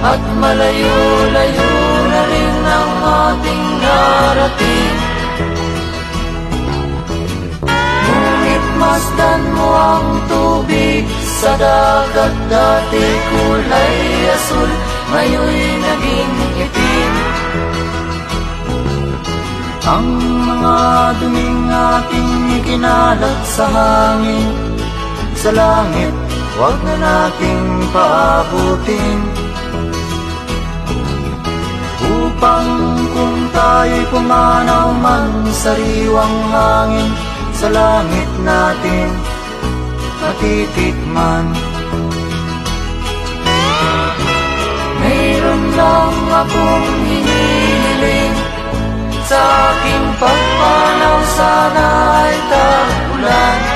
at malayo-layo na rin ang ating narating. Ngunit masdan mo ang tubig sa dagat, dati kulay asul, ngayon'y naging itim. Ang mga duming ating ikinalat sa hangin, sa langit, huwag na nating paabutin. Upang kung tayo'y pumanaw man sa sariwang hangin, sa langit natin matitikman. Mayroon lang akong hinihiling, sa aking pagpanaw sana ay tag-ulan.